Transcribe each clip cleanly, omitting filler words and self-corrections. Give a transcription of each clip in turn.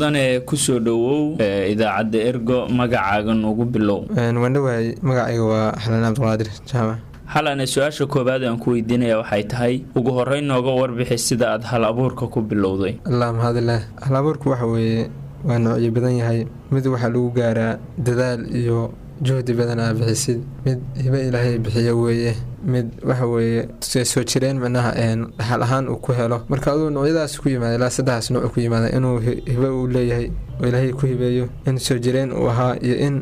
dane kusoo dhawow idaacadda Ergo magacaaga ugu bilow wandhawaay magacayga waa Xalan Cabdiqaadir Jaamac xalana su'aasha koobaad aan ku weydiinaya waxay tahay ugu horeyn nooga warbixi sida aad hal abuurka ku bilowday mahadillah hal abuurku waxa weeye waa noocyo badan yahay mid waxa lagu gaaraa dadaal iyo juhdi badan ah bixisid mid hiba Ilaahay bixiyo weeye mid waxa weeye soo jireen macnaha dhaxal ahaan uu ku helo marka uu noocyadaas ku yimaado ilaa saddex nooc ku yimaado inuu hiba uu leeyahay oo Ilaahay ku hibeeyo in soo jireen uu ahaa iyo in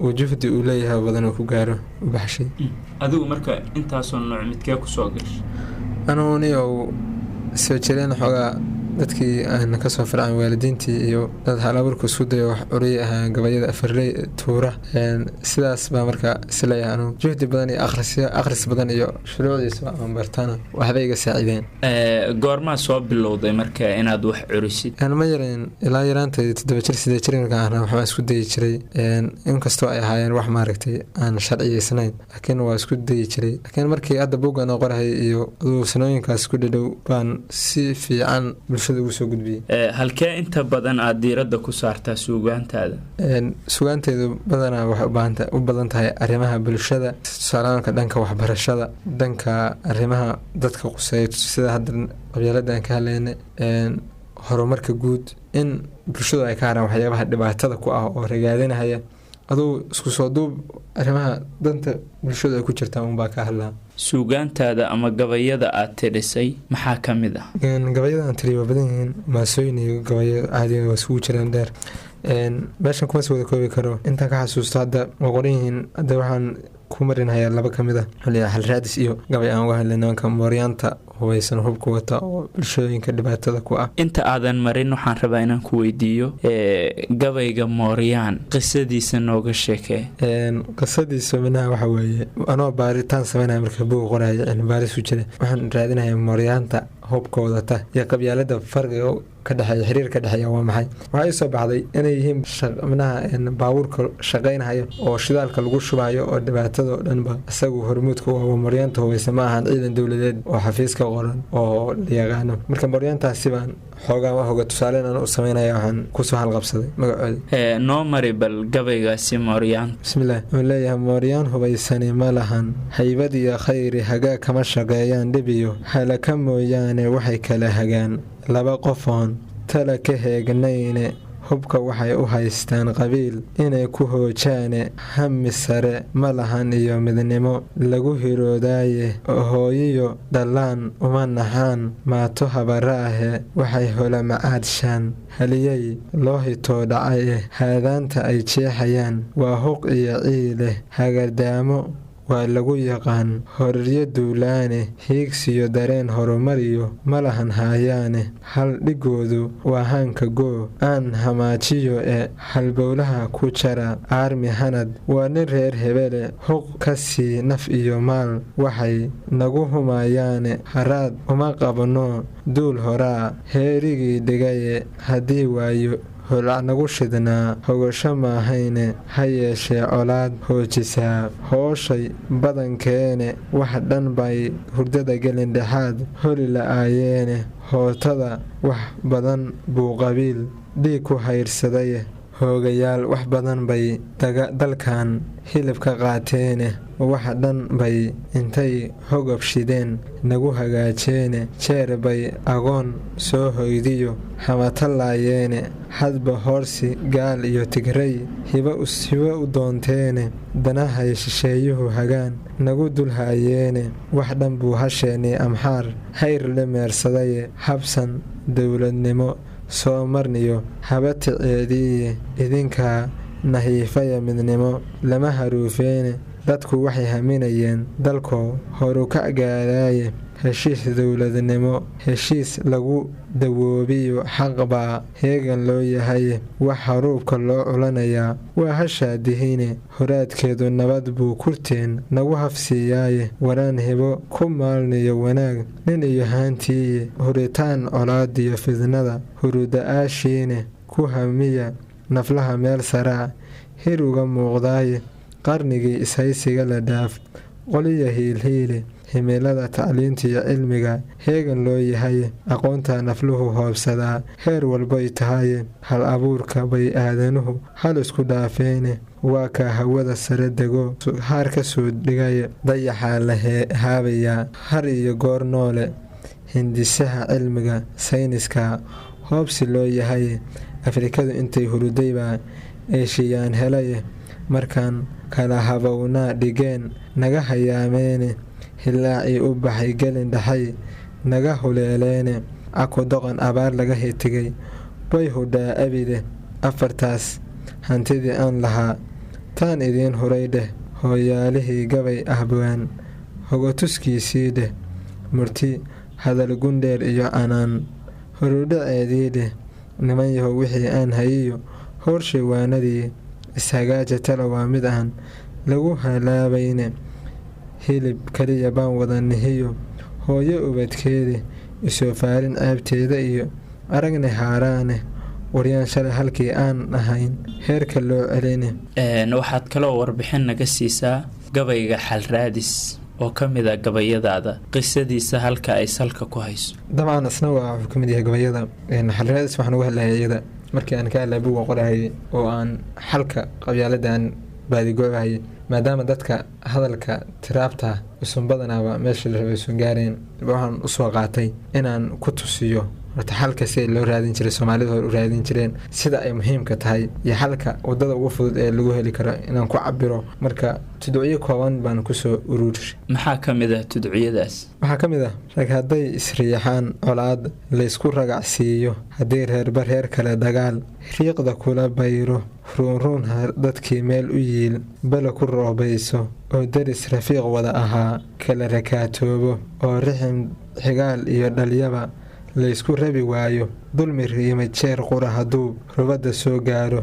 uu juhdi uu leeyahay badan uu ku gaaro u baxshay adigu marka intaas oo nooc midkee ku soo gashay anuu soo jireen xogaa dadkii aan ka soo farcan waalidiintii iyo dad hal abuurku isku dayo wax curiye ahaa gabayada afarley tuura sidaas baa marka isleeyahay anuu juhdi badan iyo akhris badan iyo shuruucdiisa aan bartana waxbay iga saacideen goorma soo bilowday marka inaad wax curisid ma yareen ilaa yaraantay 7 jir 8 jir markaan waxba isku dayi jiray inkastoo ay ahaayeen wax maaragtay aan sharciyeysnayn laakiin waa isku dayi jiray laakiin markii hadda buugan oo qorahay iyo sanooyinkaas ku dhadhow baan si fiican halkee inta badan aad diiradda ku saartaa suugaantaada suugaanteedu badanaa waxay u badan tahay arrimaha bulshada tusaalaanka dhanka waxbarashada dhanka arrimaha dadka quseeya sida hadda qabyaalada aan ka hadlaynay horumarka guud in bulshadu ay ka haraan waxyaabaha dhibaatada ku ah oo ragaadinaya aduu isku soo duub arrimaha danta bulshadu ay ku jirtaan unbaa ka hadlaa suugaantaada ama gabayada aad tirisay maxaa ka mid ah gabayada aan tiriyo waa badan yihiin maasooyin iyo gabayo caadiga waa isugu jiraan dheer meeshan kuma soo wada koobi karo intaan ka xasuusto hadda waa qoran yihiin hadda waxaan ku marinayaa laba ka mid ah hal raadis iyo gabay aan uga hadlay nimanka mooryaanta hubaysan hubka wata oo bulshooyinka dhibaatada ku ah inta aadan marin waxaan rabaa inaan ku weydiiyo gabayga mooryaan qisadiisa nooga sheekee qisadiisa minaha waxa weeye anoo baaritaan sameynaya marka buug qoraya cilmi baaris u jira waxaan raadinayaa mooryaanta hubka wadata iyo qabyaalada farqiga ka dhaxeeya xiriir ka dhaxeeya waa maxay waxa ay soo baxday inay yihiin minaha baabuurka shaqeynaya oo shidaalka lagu shubayo oo dhibaatada oo dhanba isagu hormuudka waa mooryaanta hubaysan ma ahan ciidan dowladeed oo xafiiska qoran oo la yaqaano marka mooryaantaasi baan xoogaa wax uga tusaale inaan u sameynaya waxaan kusoo halqabsaday magacooda noo mari bal gabaygaasi mooryaan bismillaah wuxuu leeyahay mooryaan hubaysani ma lahan haybad iyo khayri hagaa kama shaqeeyaan dhib iyo halaka mooyaane waxay kala hagaan laba qofoon tala ka heegnayne hubka waxay u haystaan qabiil inay ku hoojaane hami sare ma lahan iyo midnimo lagu hiroodaaye hooyiyo dhallaan uma naxaan maato habaraahe waxay hola macaadshaan haliyey loo hitoo dhacaye haadaanta ay jeexayaan waa huq iyo ciile hagardaamo waa lagu yaqaan horaryo duulaane hiigsiyo dareen horumariyo ma lahan haayaane hal dhigoodu waa haanka goo aan hamaajiyo ee halbowlaha ku jara aarmi hanad waa nin reer hebele huq ka sii naf iyo maal waxay nagu humayaane haraad uma qabno duul horaa heerigii dhigaye haddii waayo holacnagu shidnaa hogasho maahayne ha yeeshee colaad hoojisaa hooshay badankeene wax dhan bay hurdada gelin dhexaad holi la'aayeene hootada wax badan buu qabiil dhiig ku hayrsadaye hoogayaal wax badan bay dalkan hilib ka qaateene waxa dhan bay intay hogab shideen nagu hagaajeene jeer bay agoon soo hoydiyo xamatallaayeene hadba hoorsi gaal iyo tigray hiba u doonteene danahay shisheeyuhu hagaan nagu dulhaayeene wax dhan buu hasheenii amxaar hayr la meersadaye habsan dowladnimo soo marniyo habaticeediiye idinkaa nahiifaya midnimo lama haruufeene dadku waxay haminayeen dalkoo horu ka gaaraaye heshiis dowladnimo heshiis lagu dawoobiyo xaq baa heegan loo yahaye wax haruubka loo culanayaa waa hashaadihine horaadkeedu nabad buu kurteen nagu hafsiiyaaye waraan hibo ku maalniyo wanaag nin iyo haantiiye huritaan colaadiyo fidnada huruda'aashiine ku hamiya naflaha meel saraa hir uga muuqdaaye qarnigii ishaysiga la dhaaf qoliya hiilhiili himilada tacliinta iyo cilmiga heegan loo yahay aqoonta nafluhu hoobsadaa heer walbay tahaye hal abuurka bay aadanuhu hal isku dhaafeene waa kaa hawada sare dego haar ka soo dhigay dayaxaa la haabayaa har iyo goor noole hindisaha cilmiga sayniska hoobsi loo yahay afrikadu intay hurudaybaa eeshiyaan helay markaan kala habownaa dhigeen naga hayaameene hilaacii u baxay gelin dhaxay naga huleeleene aku doqon abaar laga hitigay bay hudhaa abide afartaas hantidii aan lahaa taan idiin huray dheh hooyaalihii gabay ahbawaan hogotuskiisii dheh murti hadal gundheer iyo canaan horudhaceedii dheh niman yahow wixii aan hayiyo howrshawaanadii ishagaaja tala waa mid aan lagu halaabayne hilib kaliya baan wada nihiyo hooyo ubadkeedi isoo faarin ceebteeda iyo aragne haaraane waryaan shalay halkii aan ahayn heerka loo celini. waxaad kaloo warbixin naga siisaa gabayga xalraadis oo ka mid a gabayadaada qisadiisa halka ay salka ku hayso. dabcan isna waa wuxuu ka mid yahay gabayada xalraadis waxaan uga hadlayay iyada markii aan ka hadlay buuga qorahayay oo aan xalka qabyaaladaan baadigoobahay maadaama dadka hadalka tiraabta usun badanaaba meesha la rabay usun gaareen waxaan usoo qaatay inaan ku tusiyo horta xalka si loo raadin jiray Soomaalidu hore u raadin jireen sida ay muhiimka tahay iyo xalka wadada ugu fudud ee lagu heli karo inaan ku cabiro marka tudciyo kooban baan ku soo uruuray. maxaa ka mid ah tudciyadaas? waxaa ka mid ah rag hadday isriixaan colaad la isku ragacsiiyo haddii reerba reer kale dagaal riiqda kula bayro ruun dadkii meel u yiil bala ku roobayso oo daris rafiiq wada ahaa kala rakaatoobo oo rixim xigaal iyo dhalyaba la isku rabi waayo dulmi riimay jeer qura hadduu rubadda soo gaaro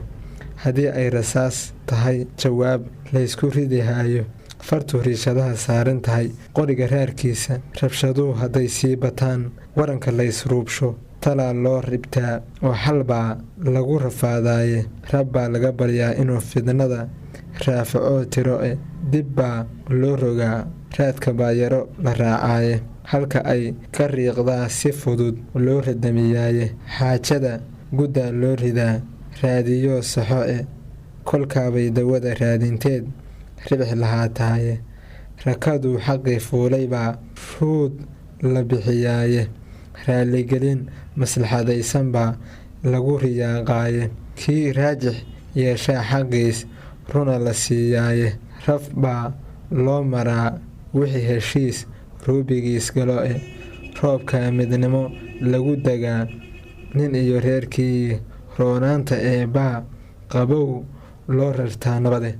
haddii ay rasaas tahay jawaab la isku ridihaayo fartu riishadaha saaran tahay qoriga raarkiisa rabshaduhu hadday sii bataan waranka la isruubsho talaa loo ribtaa oo xalbaa lagu rafaadaaye rabbaa laga baryaa inuu fidnada raafacoo tiro e dib baa loo rogaa raadka baayaro la raacaaye halka ay ka riiqdaa si fudud loo radamiyaaye xaajada guddaa loo ridaa raadiyo saxo e kolkaabay dawada raadinteed ribix lahaa tahaye rakaduu xaqii fuulay baa ruud la bixiyaaye raaligelin maslaxadaysan baa lagu riyaaqaaye kii raajix yeeshaa xaqiis runa la siiyaaye raf baa loo maraa wixii heshiis ruubigiis galo e roobkaa midnimo lagu degaa nin iyo reerkii roonaanta ee baa qabow loo rartaa nabade.